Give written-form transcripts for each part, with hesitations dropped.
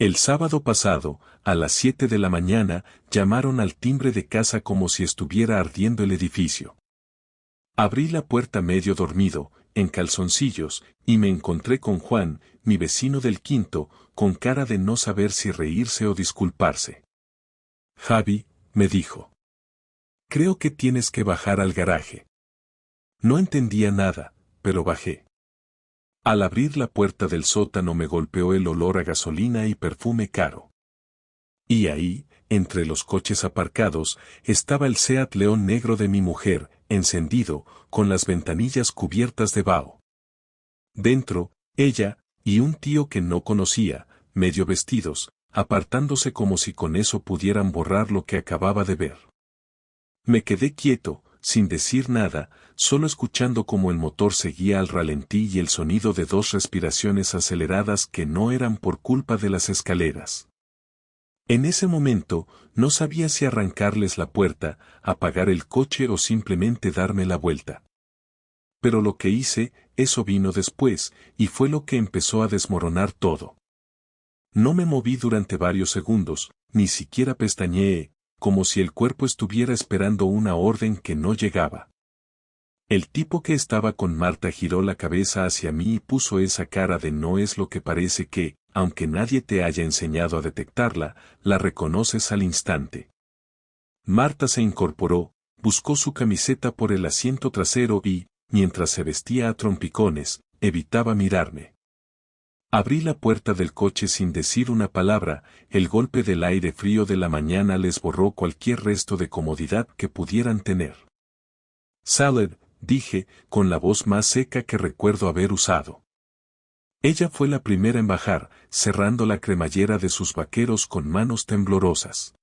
El sábado pasado, a las 7 de la mañana, llamaron al timbre de casa como si estuviera ardiendo el edificio. Abrí la puerta medio dormido, en calzoncillos, y me encontré con Juan, mi vecino del quinto, con cara de no saber si reírse o disculparse. Javi, me dijo. Creo que tienes que bajar al garaje. No entendía nada, pero bajé. Al abrir la puerta del sótano me golpeó el olor a gasolina y perfume caro. Y ahí, entre los coches aparcados, estaba el Seat León negro de mi mujer, encendido, con las ventanillas cubiertas de vaho. Dentro, ella, y un tío que no conocía, medio vestidos, apartándose como si con eso pudieran borrar lo que acababa de ver. Me quedé quieto, sin decir nada, solo escuchando cómo el motor seguía al ralentí y el sonido de 2 respiraciones aceleradas que no eran por culpa de las escaleras. En ese momento, no sabía si arrancarles la puerta, apagar el coche o simplemente darme la vuelta. Pero lo que hice, eso vino después, y fue lo que empezó a desmoronar todo. No me moví durante varios segundos, ni siquiera pestañeé, como si el cuerpo estuviera esperando una orden que no llegaba. El tipo que estaba con Marta giró la cabeza hacia mí y puso esa cara de no es lo que parece que, aunque nadie te haya enseñado a detectarla, la reconoces al instante. Marta se incorporó, buscó su camiseta por el asiento trasero y, mientras se vestía a trompicones, evitaba mirarme. Abrí la puerta del coche sin decir una palabra, el golpe del aire frío de la mañana les borró cualquier resto de comodidad que pudieran tener. Salad, dije, con la voz más seca que recuerdo haber usado. Ella fue la primera en bajar, cerrando la cremallera de sus vaqueros con manos temblorosas.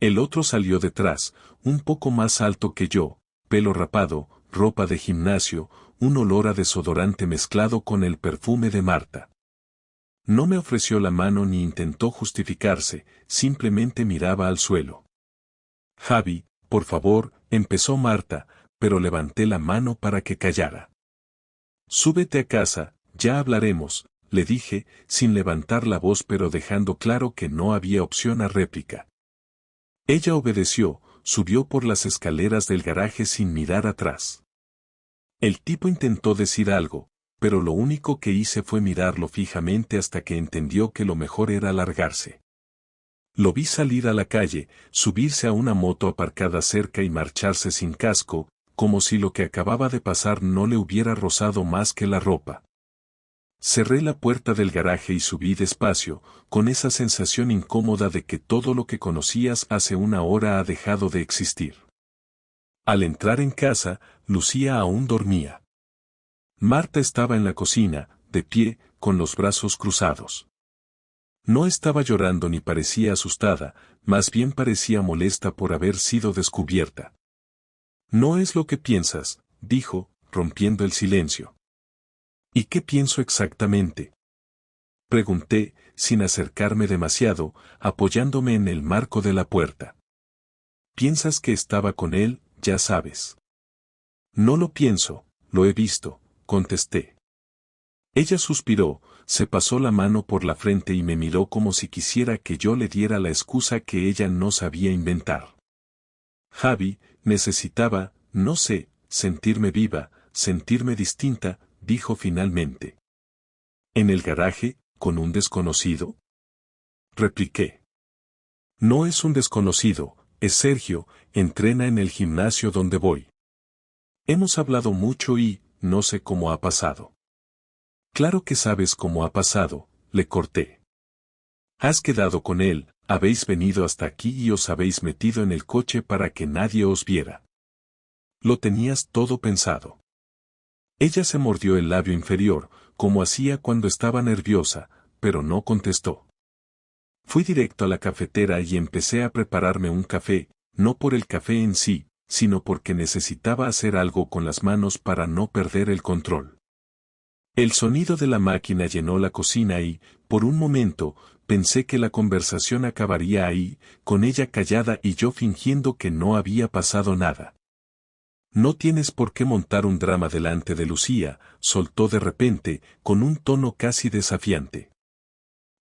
El otro salió detrás, un poco más alto que yo, pelo rapado, ropa de gimnasio, un olor a desodorante mezclado con el perfume de Marta. No me ofreció la mano ni intentó justificarse, simplemente miraba al suelo. Javi, por favor, empezó Marta, pero levanté la mano para que callara. Súbete a casa, ya hablaremos, le dije, sin levantar la voz pero dejando claro que no había opción a réplica. Ella obedeció, subió por las escaleras del garaje sin mirar atrás. El tipo intentó decir algo, pero lo único que hice fue mirarlo fijamente hasta que entendió que lo mejor era largarse. Lo vi salir a la calle, subirse a una moto aparcada cerca y marcharse sin casco, como si lo que acababa de pasar no le hubiera rozado más que la ropa. Cerré la puerta del garaje y subí despacio, con esa sensación incómoda de que todo lo que conocías hace una hora ha dejado de existir. Al entrar en casa, Lucía aún dormía. Marta estaba en la cocina, de pie, con los brazos cruzados. No estaba llorando ni parecía asustada, más bien parecía molesta por haber sido descubierta. No es lo que piensas, dijo, rompiendo el silencio. ¿Y qué pienso exactamente? Pregunté, sin acercarme demasiado, apoyándome en el marco de la puerta. ¿Piensas que estaba con él, ya sabes? No lo pienso, lo he visto, contesté. Ella suspiró, se pasó la mano por la frente y me miró como si quisiera que yo le diera la excusa que ella no sabía inventar. Javi, necesitaba, no sé, sentirme viva, sentirme distinta, dijo finalmente. ¿En el garaje, con un desconocido? Repliqué. No es un desconocido, es Sergio, entrena en el gimnasio donde voy. Hemos hablado mucho y, no sé cómo ha pasado. Claro que sabes cómo ha pasado, le corté. Has quedado con él, habéis venido hasta aquí y os habéis metido en el coche para que nadie os viera. Lo tenías todo pensado. Ella se mordió el labio inferior, como hacía cuando estaba nerviosa, pero no contestó. Fui directo a la cafetera y empecé a prepararme un café, no por el café en sí, sino porque necesitaba hacer algo con las manos para no perder el control. El sonido de la máquina llenó la cocina y, por un momento, pensé que la conversación acabaría ahí, con ella callada y yo fingiendo que no había pasado nada. No tienes por qué montar un drama delante de Lucía, soltó de repente, con un tono casi desafiante.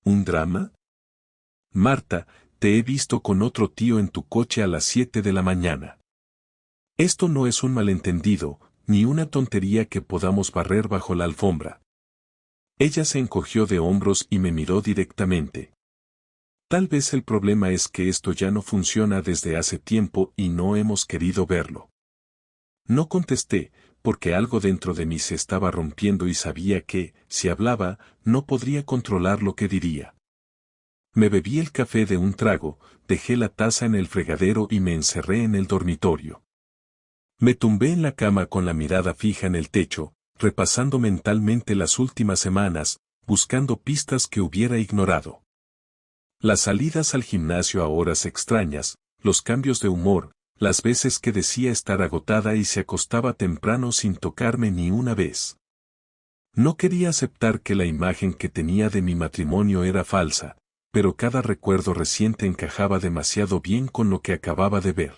¿Un drama? Marta, te he visto con otro tío en tu coche a las 7 de la mañana. Esto no es un malentendido, ni una tontería que podamos barrer bajo la alfombra. Ella se encogió de hombros y me miró directamente. Tal vez el problema es que esto ya no funciona desde hace tiempo y no hemos querido verlo. No contesté, porque algo dentro de mí se estaba rompiendo y sabía que, si hablaba, no podría controlar lo que diría. Me bebí el café de un trago, dejé la taza en el fregadero y me encerré en el dormitorio. Me tumbé en la cama con la mirada fija en el techo, repasando mentalmente las últimas semanas, buscando pistas que hubiera ignorado. Las salidas al gimnasio a horas extrañas, los cambios de humor, las veces que decía estar agotada y se acostaba temprano sin tocarme ni una vez. No quería aceptar que la imagen que tenía de mi matrimonio era falsa, pero cada recuerdo reciente encajaba demasiado bien con lo que acababa de ver.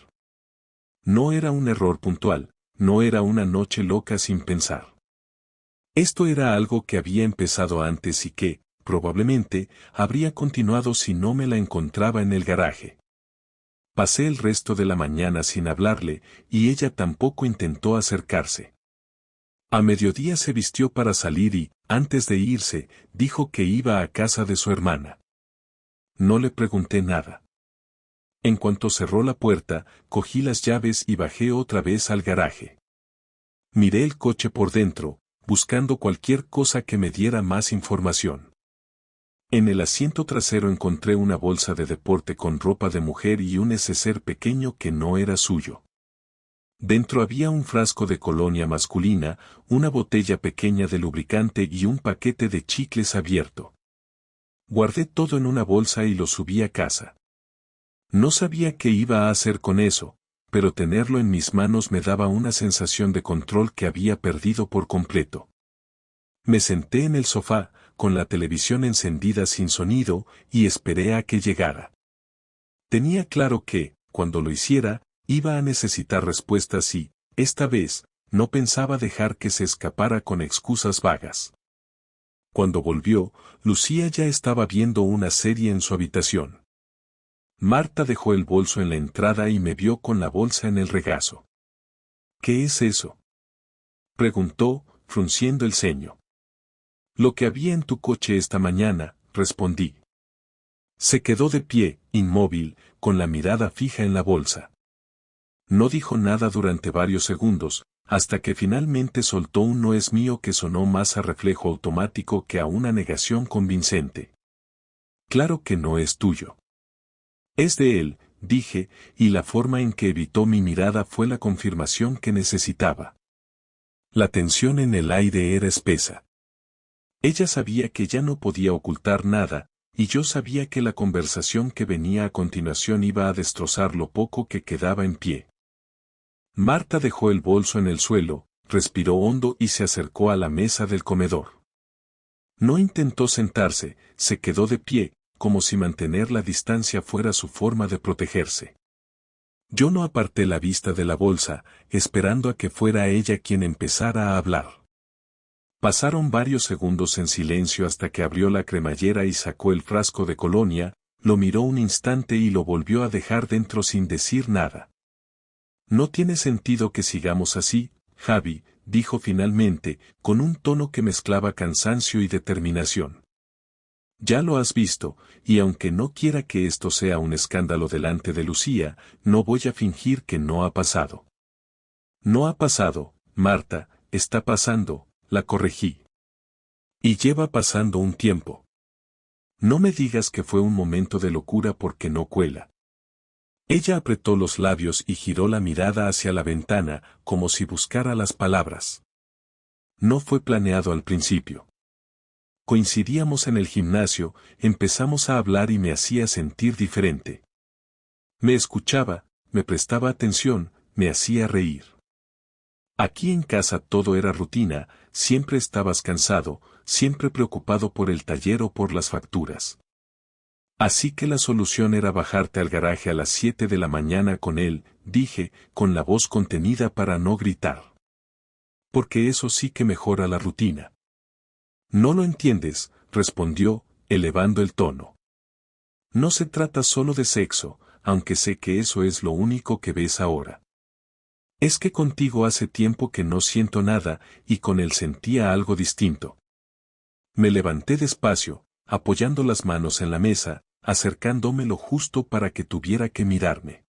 No era un error puntual, no era una noche loca sin pensar. Esto era algo que había empezado antes y que, probablemente, habría continuado si no me la encontraba en el garaje. Pasé el resto de la mañana sin hablarle, y ella tampoco intentó acercarse. A mediodía se vistió para salir y, antes de irse, dijo que iba a casa de su hermana. No le pregunté nada. En cuanto cerró la puerta, cogí las llaves y bajé otra vez al garaje. Miré el coche por dentro, buscando cualquier cosa que me diera más información. En el asiento trasero encontré una bolsa de deporte con ropa de mujer y un neceser pequeño que no era suyo. Dentro había un frasco de colonia masculina, una botella pequeña de lubricante y un paquete de chicles abierto. Guardé todo en una bolsa y lo subí a casa. No sabía qué iba a hacer con eso, pero tenerlo en mis manos me daba una sensación de control que había perdido por completo. Me senté en el sofá, con la televisión encendida sin sonido, y esperé a que llegara. Tenía claro que, cuando lo hiciera, iba a necesitar respuestas y, esta vez, no pensaba dejar que se escapara con excusas vagas. Cuando volvió, Lucía ya estaba viendo una serie en su habitación. Marta dejó el bolso en la entrada y me vio con la bolsa en el regazo. ¿Qué es eso?, preguntó, frunciendo el ceño. Lo que había en tu coche esta mañana, respondí. Se quedó de pie, inmóvil, con la mirada fija en la bolsa. No dijo nada durante varios segundos, hasta que finalmente soltó un no es mío que sonó más a reflejo automático que a una negación convincente. Claro que no es tuyo. Es de él, dije, y la forma en que evitó mi mirada fue la confirmación que necesitaba. La tensión en el aire era espesa. Ella sabía que ya no podía ocultar nada, y yo sabía que la conversación que venía a continuación iba a destrozar lo poco que quedaba en pie. Marta dejó el bolso en el suelo, respiró hondo y se acercó a la mesa del comedor. No intentó sentarse, se quedó de pie, como si mantener la distancia fuera su forma de protegerse. Yo no aparté la vista de la bolsa, esperando a que fuera ella quien empezara a hablar. Pasaron varios segundos en silencio hasta que abrió la cremallera y sacó el frasco de colonia, lo miró un instante y lo volvió a dejar dentro sin decir nada. No tiene sentido que sigamos así, Javi, dijo finalmente, con un tono que mezclaba cansancio y determinación. Ya lo has visto, y aunque no quiera que esto sea un escándalo delante de Lucía, no voy a fingir que no ha pasado. No ha pasado, Marta, está pasando, la corregí. Y lleva pasando un tiempo. No me digas que fue un momento de locura porque no cuela. Ella apretó los labios y giró la mirada hacia la ventana, como si buscara las palabras. No fue planeado al principio. Coincidíamos en el gimnasio, empezamos a hablar y me hacía sentir diferente. Me escuchaba, me prestaba atención, me hacía reír. Aquí en casa todo era rutina, siempre estabas cansado, siempre preocupado por el taller o por las facturas. Así que la solución era bajarte al garaje a las 7 de la mañana con él, dije, con la voz contenida para no gritar. Porque eso sí que mejora la rutina. No lo entiendes, respondió, elevando el tono. No se trata solo de sexo, aunque sé que eso es lo único que ves ahora. Es que contigo hace tiempo que no siento nada, y con él sentía algo distinto. Me levanté despacio, apoyando las manos en la mesa, acercándome lo justo para que tuviera que mirarme.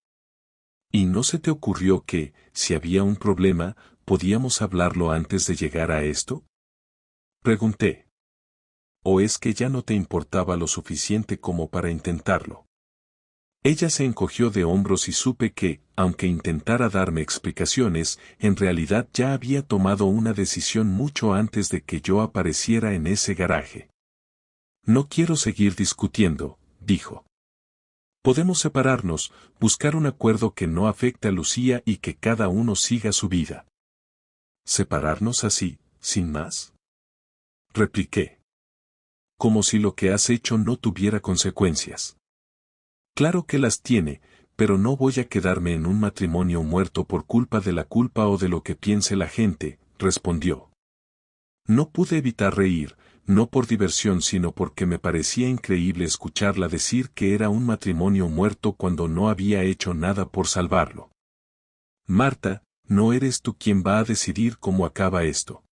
¿Y no se te ocurrió que, si había un problema, podíamos hablarlo antes de llegar a esto? Pregunté. ¿O es que ya no te importaba lo suficiente como para intentarlo? Ella se encogió de hombros y supe que, aunque intentara darme explicaciones, en realidad ya había tomado una decisión mucho antes de que yo apareciera en ese garaje. No quiero seguir discutiendo, dijo. Podemos separarnos, buscar un acuerdo que no afecte a Lucía y que cada uno siga su vida. ¿Separarnos así, sin más? Repliqué. Como si lo que has hecho no tuviera consecuencias. Claro que las tiene, pero no voy a quedarme en un matrimonio muerto por culpa de la culpa o de lo que piense la gente, respondió. No pude evitar reír, no por diversión sino porque me parecía increíble escucharla decir que era un matrimonio muerto cuando no había hecho nada por salvarlo. Marta, no eres tú quien va a decidir cómo acaba esto.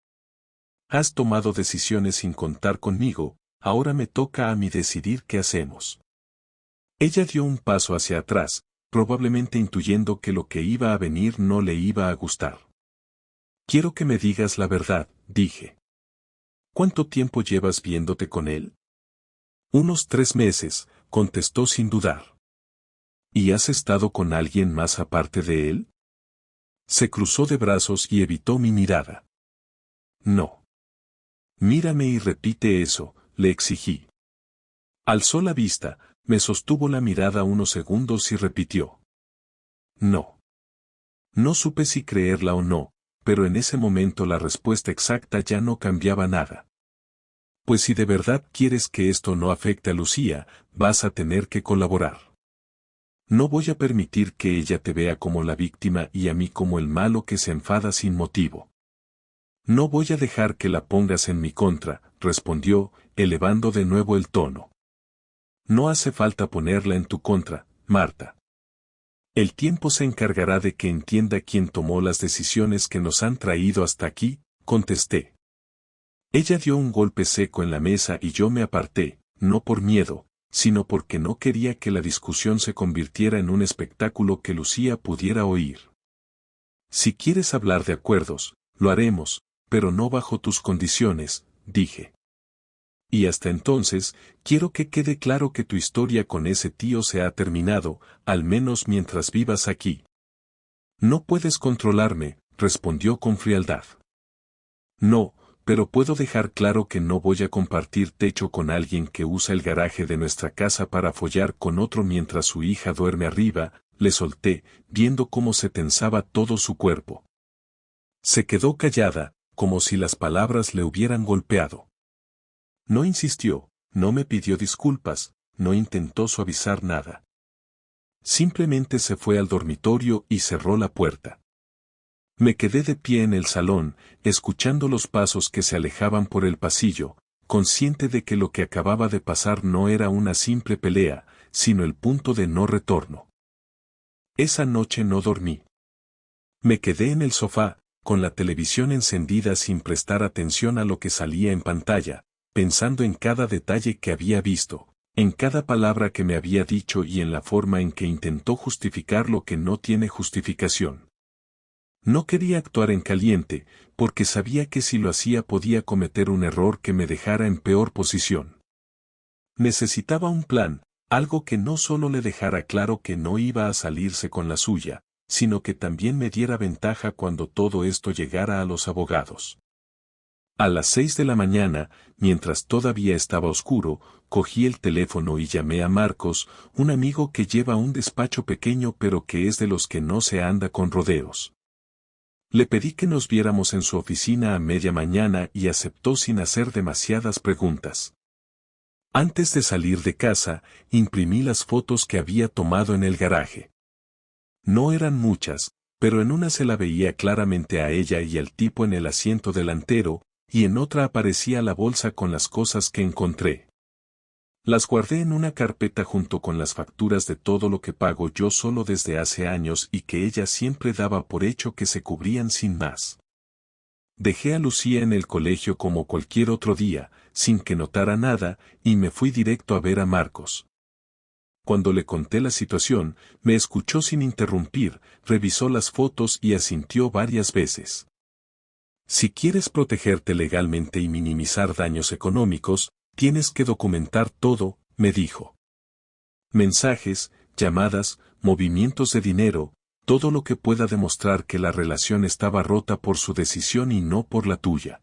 Has tomado decisiones sin contar conmigo, ahora me toca a mí decidir qué hacemos. Ella dio un paso hacia atrás, probablemente intuyendo que lo que iba a venir no le iba a gustar. Quiero que me digas la verdad, dije. ¿Cuánto tiempo llevas viéndote con él? Unos 3 meses, contestó sin dudar. ¿Y has estado con alguien más aparte de él? Se cruzó de brazos y evitó mi mirada. No. Mírame y repite eso, le exigí. Alzó la vista, me sostuvo la mirada unos segundos y repitió. No. No supe si creerla o no, pero en ese momento la respuesta exacta ya no cambiaba nada. Pues si de verdad quieres que esto no afecte a Lucía, vas a tener que colaborar. No voy a permitir que ella te vea como la víctima y a mí como el malo que se enfada sin motivo. No voy a dejar que la pongas en mi contra, respondió, elevando de nuevo el tono. No hace falta ponerla en tu contra, Marta. El tiempo se encargará de que entienda quién tomó las decisiones que nos han traído hasta aquí, contesté. Ella dio un golpe seco en la mesa y yo me aparté, no por miedo, sino porque no quería que la discusión se convirtiera en un espectáculo que Lucía pudiera oír. Si quieres hablar de acuerdos, lo haremos, pero no bajo tus condiciones, dije. Y hasta entonces, quiero que quede claro que tu historia con ese tío se ha terminado, al menos mientras vivas aquí. No puedes controlarme, respondió con frialdad. No, pero puedo dejar claro que no voy a compartir techo con alguien que usa el garaje de nuestra casa para follar con otro mientras su hija duerme arriba, le solté, viendo cómo se tensaba todo su cuerpo. Se quedó callada, como si las palabras le hubieran golpeado. No insistió, no me pidió disculpas, no intentó suavizar nada. Simplemente se fue al dormitorio y cerró la puerta. Me quedé de pie en el salón, escuchando los pasos que se alejaban por el pasillo, consciente de que lo que acababa de pasar no era una simple pelea, sino el punto de no retorno. Esa noche no dormí. Me quedé en el sofá, con la televisión encendida sin prestar atención a lo que salía en pantalla, pensando en cada detalle que había visto, en cada palabra que me había dicho y en la forma en que intentó justificar lo que no tiene justificación. No quería actuar en caliente, porque sabía que si lo hacía podía cometer un error que me dejara en peor posición. Necesitaba un plan, algo que no solo le dejara claro que no iba a salirse con la suya, sino que también me diera ventaja cuando todo esto llegara a los abogados. A las 6 de la mañana, mientras todavía estaba oscuro, cogí el teléfono y llamé a Marcos, un amigo que lleva un despacho pequeño pero que es de los que no se anda con rodeos. Le pedí que nos viéramos en su oficina a media mañana y aceptó sin hacer demasiadas preguntas. Antes de salir de casa, imprimí las fotos que había tomado en el garaje. No eran muchas, pero en una se la veía claramente a ella y al tipo en el asiento delantero, y en otra aparecía la bolsa con las cosas que encontré. Las guardé en una carpeta junto con las facturas de todo lo que pago yo solo desde hace años y que ella siempre daba por hecho que se cubrían sin más. Dejé a Lucía en el colegio como cualquier otro día, sin que notara nada, y me fui directo a ver a Marcos. Cuando le conté la situación, me escuchó sin interrumpir, revisó las fotos y asintió varias veces. Si quieres protegerte legalmente y minimizar daños económicos, tienes que documentar todo, me dijo. Mensajes, llamadas, movimientos de dinero, todo lo que pueda demostrar que la relación estaba rota por su decisión y no por la tuya.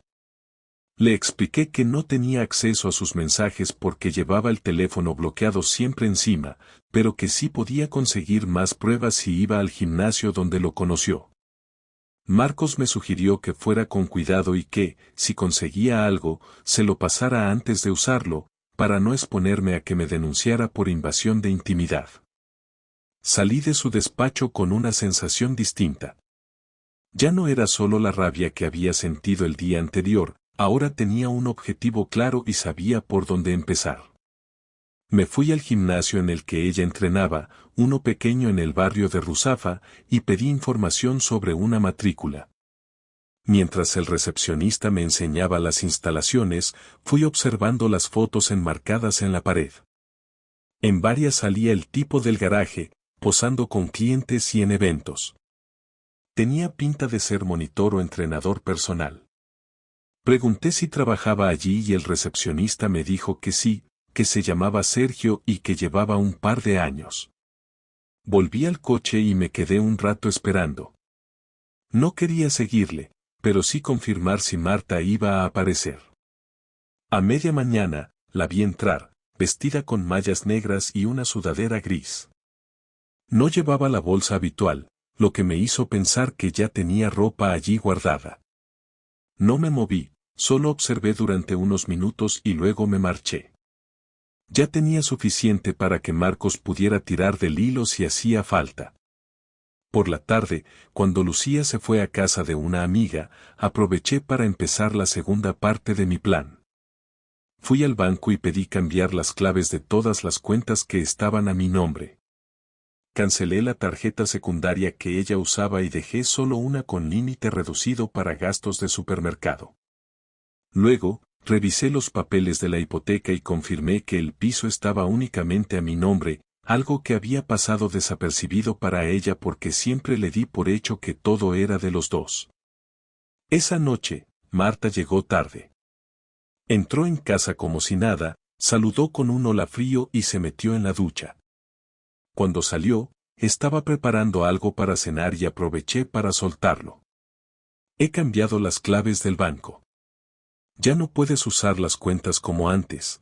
Le expliqué que no tenía acceso a sus mensajes porque llevaba el teléfono bloqueado siempre encima, pero que sí podía conseguir más pruebas si iba al gimnasio donde lo conoció. Marcos me sugirió que fuera con cuidado y que, si conseguía algo, se lo pasara antes de usarlo, para no exponerme a que me denunciara por invasión de intimidad. Salí de su despacho con una sensación distinta. Ya no era solo la rabia que había sentido el día anterior, ahora tenía un objetivo claro y sabía por dónde empezar. Me fui al gimnasio en el que ella entrenaba, uno pequeño en el barrio de Ruzafa, y pedí información sobre una matrícula. Mientras el recepcionista me enseñaba las instalaciones, fui observando las fotos enmarcadas en la pared. En varias salía el tipo del garaje, posando con clientes y en eventos. Tenía pinta de ser monitor o entrenador personal. Pregunté si trabajaba allí y el recepcionista me dijo que sí, que se llamaba Sergio y que llevaba un par de años. Volví al coche y me quedé un rato esperando. No quería seguirle, pero sí confirmar si Marta iba a aparecer. A media mañana, la vi entrar, vestida con mallas negras y una sudadera gris. No llevaba la bolsa habitual, lo que me hizo pensar que ya tenía ropa allí guardada. No me moví, solo observé durante unos minutos y luego me marché. Ya tenía suficiente para que Marcos pudiera tirar del hilo si hacía falta. Por la tarde, cuando Lucía se fue a casa de una amiga, aproveché para empezar la segunda parte de mi plan. Fui al banco y pedí cambiar las claves de todas las cuentas que estaban a mi nombre. Cancelé la tarjeta secundaria que ella usaba y dejé solo una con límite reducido para gastos de supermercado. Luego, revisé los papeles de la hipoteca y confirmé que el piso estaba únicamente a mi nombre, algo que había pasado desapercibido para ella porque siempre le di por hecho que todo era de los dos. Esa noche, Marta llegó tarde. Entró en casa como si nada, saludó con un hola frío y se metió en la ducha. Cuando salió, estaba preparando algo para cenar y aproveché para soltarlo. He cambiado las claves del banco. Ya no puedes usar las cuentas como antes.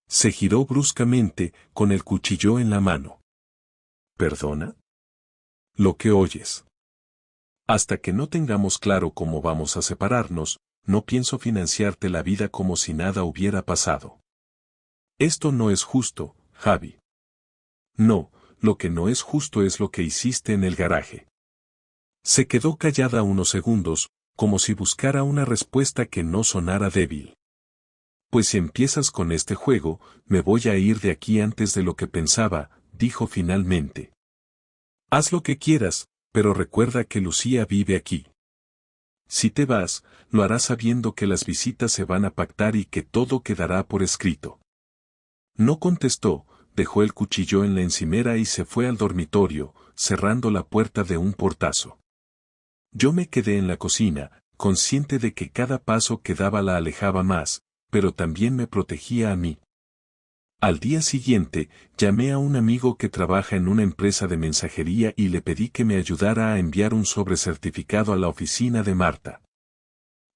Se giró bruscamente, con el cuchillo en la mano. ¿Perdona? Lo que oyes. Hasta que no tengamos claro cómo vamos a separarnos, no pienso financiarte la vida como si nada hubiera pasado. Esto no es justo, Javi. No, lo que no es justo es lo que hiciste en el garaje. Se quedó callada unos segundos, como si buscara una respuesta que no sonara débil. Pues si empiezas con este juego, me voy a ir de aquí antes de lo que pensaba, dijo finalmente. Haz lo que quieras, pero recuerda que Lucía vive aquí. Si te vas, lo harás sabiendo que las visitas se van a pactar y que todo quedará por escrito. No contestó, dejó el cuchillo en la encimera y se fue al dormitorio, cerrando la puerta de un portazo. Yo me quedé en la cocina, consciente de que cada paso que daba la alejaba más, pero también me protegía a mí. Al día siguiente, llamé a un amigo que trabaja en una empresa de mensajería y le pedí que me ayudara a enviar un sobrecertificado a la oficina de Marta.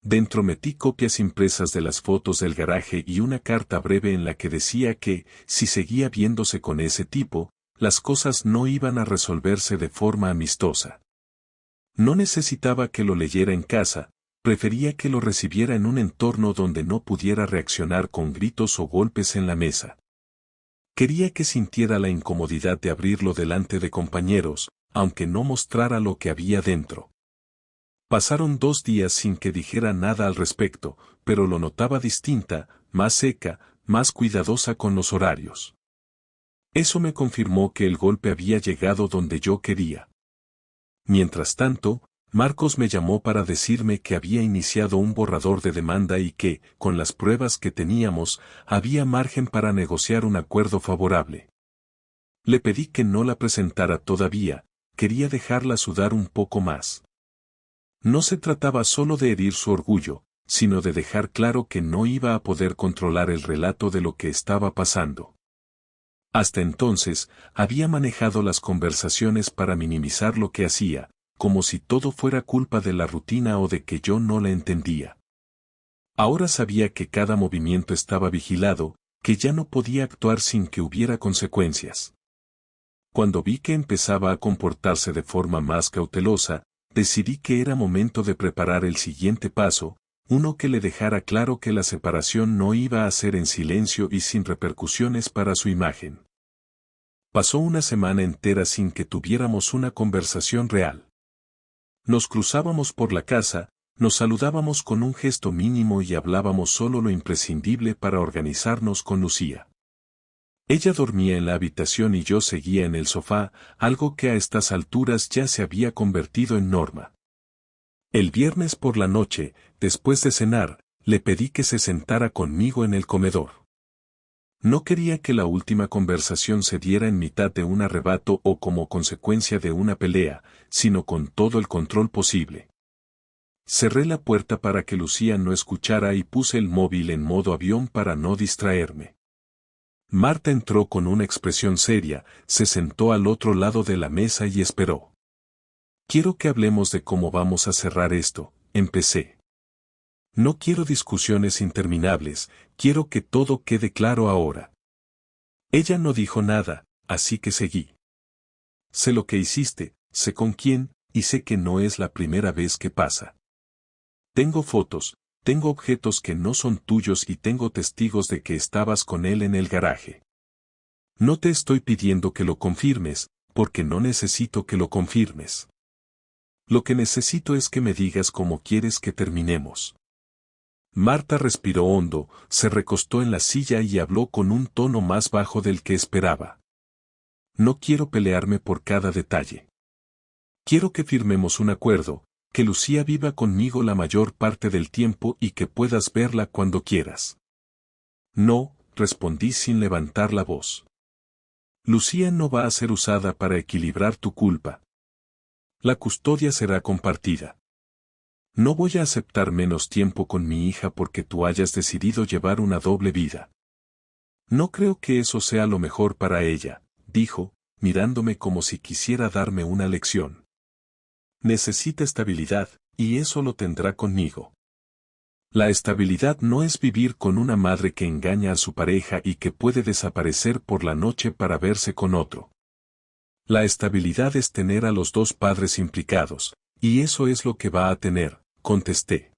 Dentro metí copias impresas de las fotos del garaje y una carta breve en la que decía que, si seguía viéndose con ese tipo, las cosas no iban a resolverse de forma amistosa. No necesitaba que lo leyera en casa, prefería que lo recibiera en un entorno donde no pudiera reaccionar con gritos o golpes en la mesa. Quería que sintiera la incomodidad de abrirlo delante de compañeros, aunque no mostrara lo que había dentro. Pasaron 2 días sin que dijera nada al respecto, pero lo notaba distinta, más seca, más cuidadosa con los horarios. Eso me confirmó que el golpe había llegado donde yo quería. Mientras tanto, Marcos me llamó para decirme que había iniciado un borrador de demanda y que, con las pruebas que teníamos, había margen para negociar un acuerdo favorable. Le pedí que no la presentara todavía, quería dejarla sudar un poco más. No se trataba solo de herir su orgullo, sino de dejar claro que no iba a poder controlar el relato de lo que estaba pasando. Hasta entonces, había manejado las conversaciones para minimizar lo que hacía, como si todo fuera culpa de la rutina o de que yo no la entendía. Ahora sabía que cada movimiento estaba vigilado, que ya no podía actuar sin que hubiera consecuencias. Cuando vi que empezaba a comportarse de forma más cautelosa, decidí que era momento de preparar el siguiente paso, uno que le dejara claro que la separación no iba a ser en silencio y sin repercusiones para su imagen. Pasó una semana entera sin que tuviéramos una conversación real. Nos cruzábamos por la casa, nos saludábamos con un gesto mínimo y hablábamos solo lo imprescindible para organizarnos con Lucía. Ella dormía en la habitación y yo seguía en el sofá, algo que a estas alturas ya se había convertido en norma. El viernes por la noche, después de cenar, le pedí que se sentara conmigo en el comedor. No quería que la última conversación se diera en mitad de un arrebato o como consecuencia de una pelea, sino con todo el control posible. Cerré la puerta para que Lucía no escuchara y puse el móvil en modo avión para no distraerme. Marta entró con una expresión seria, se sentó al otro lado de la mesa y esperó. Quiero que hablemos de cómo vamos a cerrar esto, empecé. No quiero discusiones interminables, quiero que todo quede claro ahora. Ella no dijo nada, así que seguí. Sé lo que hiciste, sé con quién, y sé que no es la primera vez que pasa. Tengo fotos, tengo objetos que no son tuyos y tengo testigos de que estabas con él en el garaje. No te estoy pidiendo que lo confirmes, porque no necesito que lo confirmes. Lo que necesito es que me digas cómo quieres que terminemos. Marta respiró hondo, se recostó en la silla y habló con un tono más bajo del que esperaba. No quiero pelearme por cada detalle. Quiero que firmemos un acuerdo, que Lucía viva conmigo la mayor parte del tiempo y que puedas verla cuando quieras. No, respondí sin levantar la voz. Lucía no va a ser usada para equilibrar tu culpa. La custodia será compartida. No voy a aceptar menos tiempo con mi hija porque tú hayas decidido llevar una doble vida. No creo que eso sea lo mejor para ella, dijo, mirándome como si quisiera darme una lección. Necesita estabilidad, y eso lo tendrá conmigo. La estabilidad no es vivir con una madre que engaña a su pareja y que puede desaparecer por la noche para verse con otro. La estabilidad es tener a los dos padres implicados, y eso es lo que va a tener, contesté.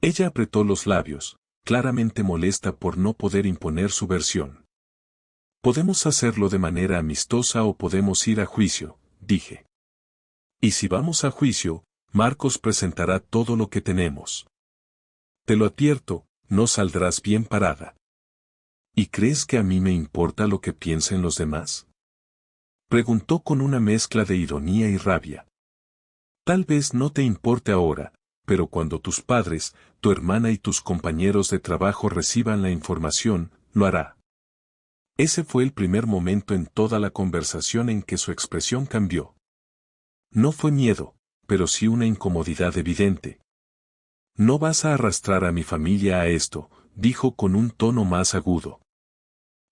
Ella apretó los labios, claramente molesta por no poder imponer su versión. Podemos hacerlo de manera amistosa o podemos ir a juicio, dije. Y si vamos a juicio, Marcos presentará todo lo que tenemos. Te lo advierto, no saldrás bien parada. ¿Y crees que a mí me importa lo que piensen los demás? Preguntó con una mezcla de ironía y rabia. Tal vez no te importe ahora, pero cuando tus padres, tu hermana y tus compañeros de trabajo reciban la información, lo hará. Ese fue el primer momento en toda la conversación en que su expresión cambió. No fue miedo, pero sí una incomodidad evidente. No vas a arrastrar a mi familia a esto, dijo con un tono más agudo.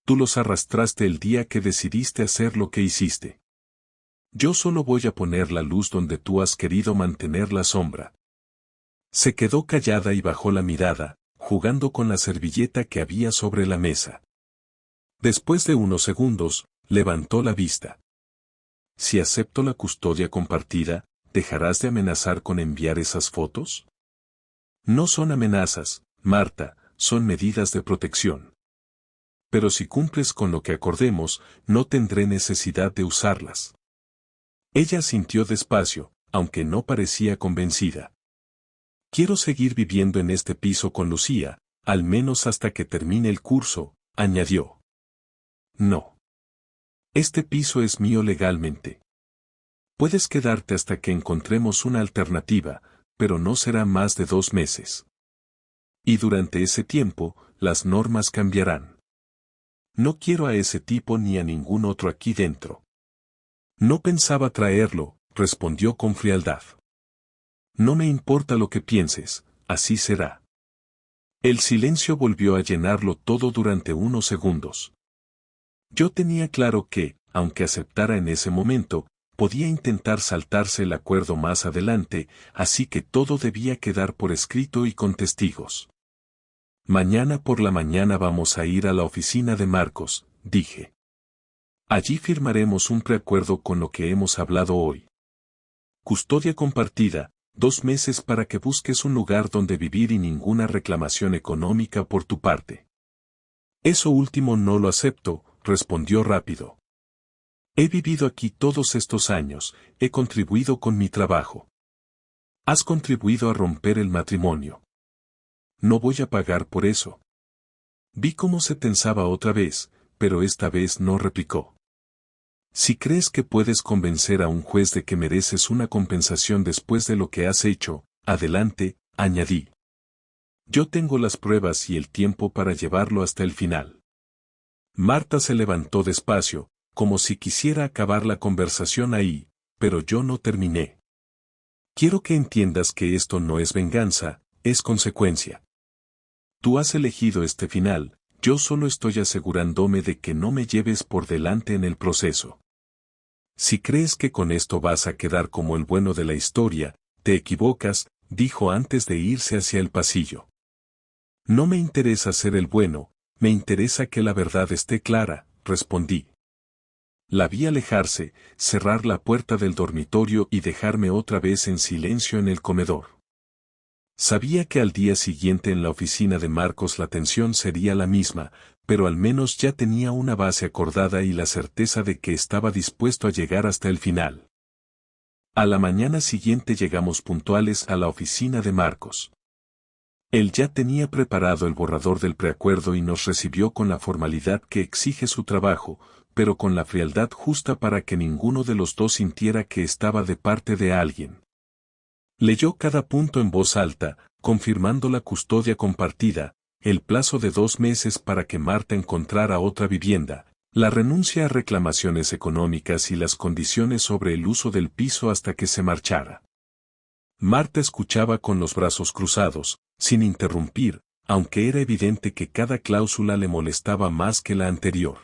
Tú los arrastraste el día que decidiste hacer lo que hiciste. Yo solo voy a poner la luz donde tú has querido mantener la sombra. Se quedó callada y bajó la mirada, jugando con la servilleta que había sobre la mesa. Después de unos segundos, levantó la vista. Si acepto la custodia compartida, ¿dejarás de amenazar con enviar esas fotos? No son amenazas, Marta, son medidas de protección. Pero si cumples con lo que acordemos, no tendré necesidad de usarlas. Ella sintió despacio, aunque no parecía convencida. Quiero seguir viviendo en este piso con Lucía, Al menos hasta que termine el curso, añadió. No. Este piso es mío legalmente. Puedes quedarte hasta que encontremos una alternativa, pero no será más de 2 meses. Y durante ese tiempo, las normas cambiarán. No quiero a ese tipo ni a ningún otro aquí dentro. No pensaba traerlo, respondió con frialdad. No me importa lo que pienses, así será. El silencio volvió a llenarlo todo durante unos segundos. Yo tenía claro que, aunque aceptara en ese momento, podía intentar saltarse el acuerdo más adelante, así que todo debía quedar por escrito y con testigos. Mañana por la mañana vamos a ir a la oficina de Marcos, dije. Allí firmaremos un preacuerdo con lo que hemos hablado hoy. Custodia compartida, 2 meses para que busques un lugar donde vivir y ninguna reclamación económica por tu parte. Eso último no lo acepto, respondió rápido. He vivido aquí todos estos años, he contribuido con mi trabajo. Has contribuido a romper el matrimonio. No voy a pagar por eso. Vi cómo se tensaba otra vez, pero esta vez no replicó. Si crees que puedes convencer a un juez de que mereces una compensación después de lo que has hecho, adelante, añadí. Yo tengo las pruebas y el tiempo para llevarlo hasta el final. Marta se levantó despacio, como si quisiera acabar la conversación ahí, pero yo no terminé. Quiero que entiendas que esto no es venganza, es consecuencia. Tú has elegido este final, yo solo estoy asegurándome de que no me lleves por delante en el proceso. Si crees que con esto vas a quedar como el bueno de la historia, te equivocas, dijo antes de irse hacia el pasillo. No me interesa ser el bueno, me interesa que la verdad esté clara, respondí. La vi alejarse, cerrar la puerta del dormitorio y dejarme otra vez en silencio en el comedor. Sabía que al día siguiente en la oficina de Marcos la tensión sería la misma, pero al menos ya tenía una base acordada y la certeza de que estaba dispuesto a llegar hasta el final. A la mañana siguiente llegamos puntuales a la oficina de Marcos. Él ya tenía preparado el borrador del preacuerdo y nos recibió con la formalidad que exige su trabajo, pero con la frialdad justa para que ninguno de los dos sintiera que estaba de parte de alguien. Leyó cada punto en voz alta, confirmando la custodia compartida, el plazo de 2 meses para que Marta encontrara otra vivienda, la renuncia a reclamaciones económicas y las condiciones sobre el uso del piso hasta que se marchara. Marta escuchaba con los brazos cruzados, sin interrumpir, aunque era evidente que cada cláusula le molestaba más que la anterior.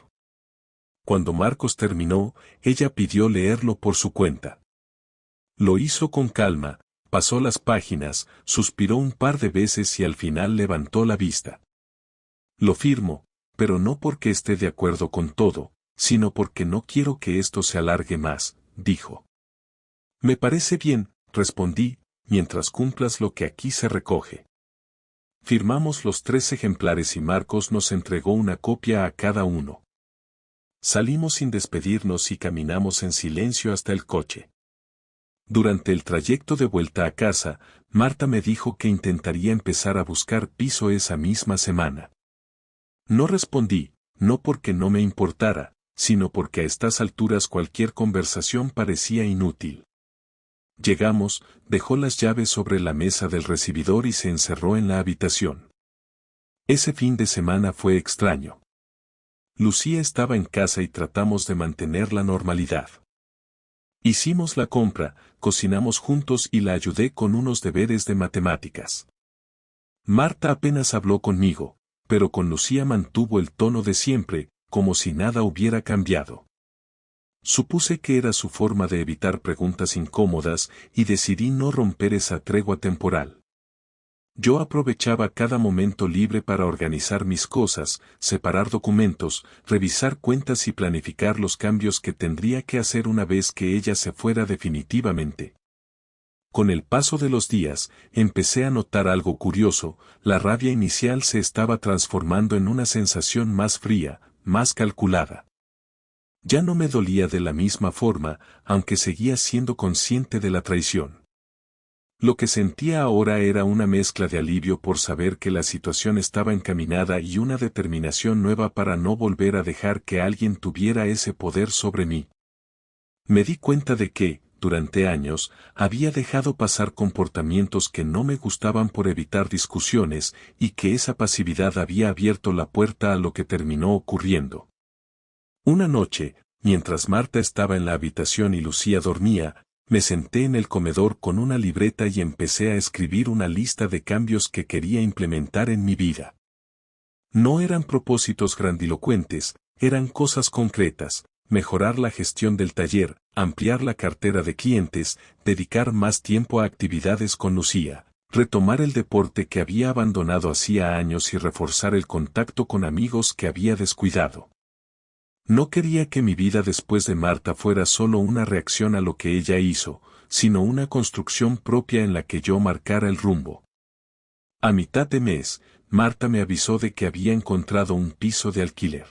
Cuando Marcos terminó, ella pidió leerlo por su cuenta. Lo hizo con calma, pasó las páginas, suspiró un par de veces y al final levantó la vista. Lo firmo, pero no porque esté de acuerdo con todo, sino porque no quiero que esto se alargue más, dijo. Me parece bien, respondí, mientras cumplas lo que aquí se recoge. Firmamos los 3 ejemplares y Marcos nos entregó una copia a cada uno. Salimos sin despedirnos y caminamos en silencio hasta el coche. Durante el trayecto de vuelta a casa, Marta me dijo que intentaría empezar a buscar piso esa misma semana. No respondí, no porque no me importara, sino porque a estas alturas cualquier conversación parecía inútil. Llegamos, dejó las llaves sobre la mesa del recibidor y se encerró en la habitación. Ese fin de semana fue extraño. Lucía estaba en casa y tratamos de mantener la normalidad. Hicimos la compra, cocinamos juntos y la ayudé con unos deberes de matemáticas. Marta apenas habló conmigo, pero con Lucía mantuvo el tono de siempre, como si nada hubiera cambiado. Supuse que era su forma de evitar preguntas incómodas y decidí no romper esa tregua temporal. Yo aprovechaba cada momento libre para organizar mis cosas, separar documentos, revisar cuentas y planificar los cambios que tendría que hacer una vez que ella se fuera definitivamente. Con el paso de los días, empecé a notar algo curioso, la rabia inicial se estaba transformando en una sensación más fría, más calculada. Ya no me dolía de la misma forma, aunque seguía siendo consciente de la traición. Lo que sentía ahora era una mezcla de alivio por saber que la situación estaba encaminada y una determinación nueva para no volver a dejar que alguien tuviera ese poder sobre mí. Me di cuenta de que, durante años, había dejado pasar comportamientos que no me gustaban por evitar discusiones y que esa pasividad había abierto la puerta a lo que terminó ocurriendo. Una noche, mientras Marta estaba en la habitación y Lucía dormía, me senté en el comedor con una libreta y empecé a escribir una lista de cambios que quería implementar en mi vida. No eran propósitos grandilocuentes, eran cosas concretas: mejorar la gestión del taller, ampliar la cartera de clientes, dedicar más tiempo a actividades con Lucía, retomar el deporte que había abandonado hacía años y reforzar el contacto con amigos que había descuidado. No quería que mi vida después de Marta fuera solo una reacción a lo que ella hizo, sino una construcción propia en la que yo marcara el rumbo. A mitad de mes, Marta me avisó de que había encontrado un piso de alquiler.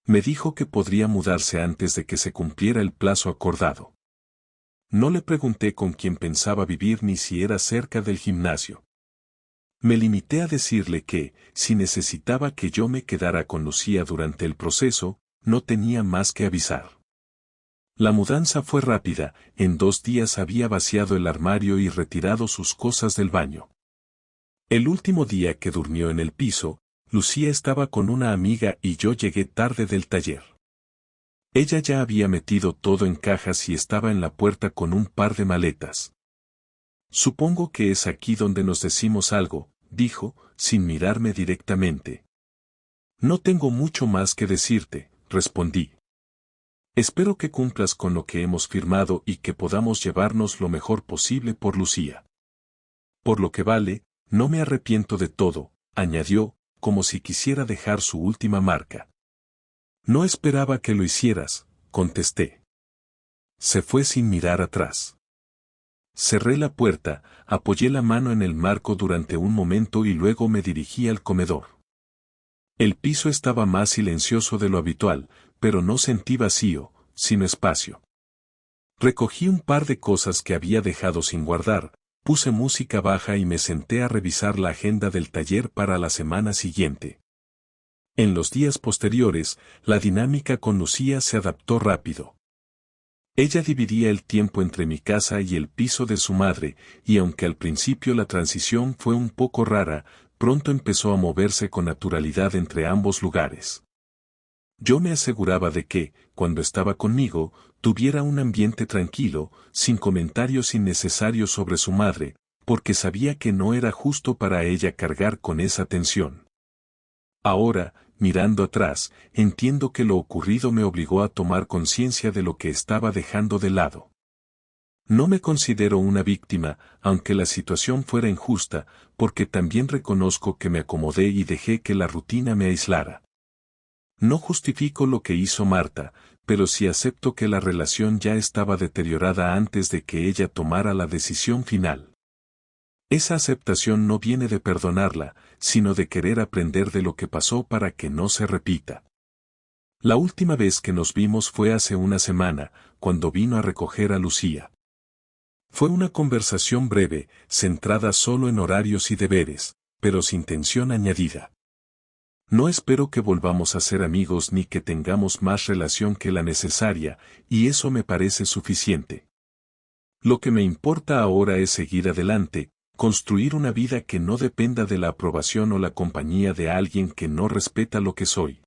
Me dijo que podría mudarse antes de que se cumpliera el plazo acordado. No le pregunté con quién pensaba vivir ni si era cerca del gimnasio. Me limité a decirle que, si necesitaba que yo me quedara con Lucía durante el proceso, no tenía más que avisar. La mudanza fue rápida, en 2 días había vaciado el armario y retirado sus cosas del baño. El último día que durmió en el piso, Lucía estaba con una amiga y yo llegué tarde del taller. Ella ya había metido todo en cajas y estaba en la puerta con un par de maletas. Supongo que es aquí donde nos decimos algo, dijo, sin mirarme directamente. No tengo mucho más que decirte, respondí. Espero que cumplas con lo que hemos firmado y que podamos llevarnos lo mejor posible por Lucía. Por lo que vale, no me arrepiento de todo, añadió, como si quisiera dejar su última marca. No esperaba que lo hicieras, contesté. Se fue sin mirar atrás. Cerré la puerta, apoyé la mano en el marco durante un momento y luego me dirigí al comedor. El piso estaba más silencioso de lo habitual, pero no sentí vacío, sino espacio. Recogí un par de cosas que había dejado sin guardar, puse música baja y me senté a revisar la agenda del taller para la semana siguiente. En los días posteriores, la dinámica con Lucía se adaptó rápido. Ella dividía el tiempo entre mi casa y el piso de su madre, y aunque al principio la transición fue un poco rara, pronto empezó a moverse con naturalidad entre ambos lugares. Yo me aseguraba de que, cuando estaba conmigo, tuviera un ambiente tranquilo, sin comentarios innecesarios sobre su madre, porque sabía que no era justo para ella cargar con esa tensión. Ahora, mirando atrás, entiendo que lo ocurrido me obligó a tomar conciencia de lo que estaba dejando de lado. No me considero una víctima, aunque la situación fuera injusta, porque también reconozco que me acomodé y dejé que la rutina me aislara. No justifico lo que hizo Marta, pero sí acepto que la relación ya estaba deteriorada antes de que ella tomara la decisión final. Esa aceptación no viene de perdonarla, sino de querer aprender de lo que pasó para que no se repita. La última vez que nos vimos fue hace una semana, cuando vino a recoger a Lucía. Fue una conversación breve, centrada solo en horarios y deberes, pero sin tensión añadida. No espero que volvamos a ser amigos ni que tengamos más relación que la necesaria, y eso me parece suficiente. Lo que me importa ahora es seguir adelante, construir una vida que no dependa de la aprobación o la compañía de alguien que no respeta lo que soy.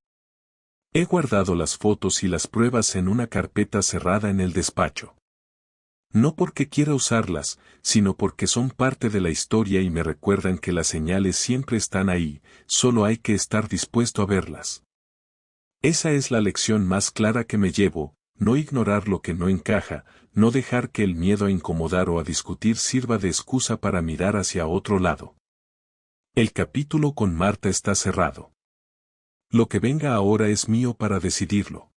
He guardado las fotos y las pruebas en una carpeta cerrada en el despacho. No porque quiera usarlas, sino porque son parte de la historia y me recuerdan que las señales siempre están ahí, solo hay que estar dispuesto a verlas. Esa es la lección más clara que me llevo: no ignorar lo que no encaja, no dejar que el miedo a incomodar o a discutir sirva de excusa para mirar hacia otro lado. El capítulo con Marta está cerrado. Lo que venga ahora es mío para decidirlo.